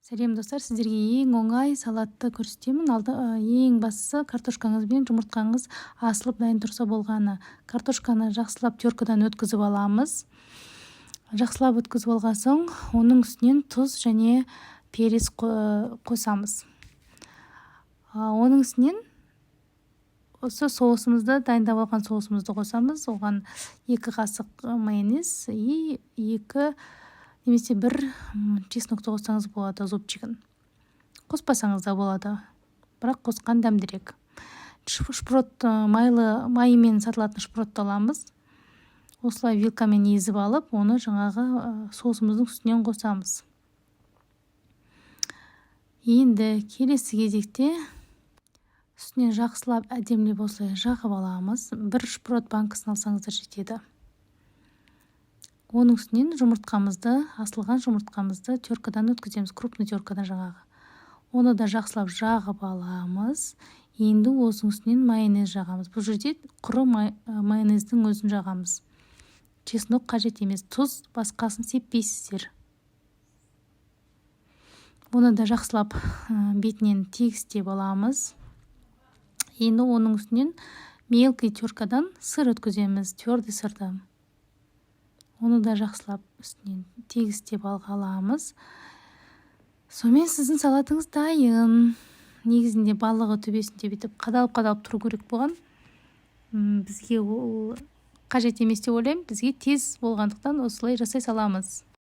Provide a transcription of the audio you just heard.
Сәлем достар, сіздерге ең оңай салатты көрсетемін. Ең бастысы картошкаңыз бен жұмыртқаңыз асылып дайын тұрса болғаны. Картошканы жақсылап теркадан өткізіп аламыз. Жақсылап өткізіп алған соң, оның үстінен тұз және перец қосамыз. Оның үстінен осы соусымызды, дайындап алған соусымызды қосамыз. Оған 2 қасық майонез и 2 немесе 1 чеснокты қоссаңыз болады, зубчигін. Қоспасаңыз да болады, бірақ қосқан дәмдірек. Шпрот, майымен сатылатын шпротты аламыз. Осылай вилкамен езіп алып, оны жаңағы соусымыздың үстінен қосамыз. Енді келесі кезекте үстінен жақсылап әдемілеп осылай жағып аламыз. 1 шпрот банкасын алсаңыздар жетеді. Оның үстінен асылған жұмыртқамызды теркадан өткіземіз, крупный теркадан жаңағы. Оны да жақсылап жағып аламыз. Енді осының үстінен майонез жағамыз. Бұл жерде құры майонездің өзін жағамыз. Чеснок қажет емес, тұз басқасын сеппейсіздер. Оны да жақсылап бетінен тегістеп аламыз. Енді оның үстінен мелкий теркадан сыр өткіземіз, твердый сырды. Оны да жақсылап үстінен тегістеп аламыз. Сонымен сіздің салатыңыз дайын. Негізінде балығы төбесінде бітіп қадалып тұру керек болған. Бізге ол қажет емес деп ойлаймын. Бізге тез болғандықтан осылай жасай саламыз.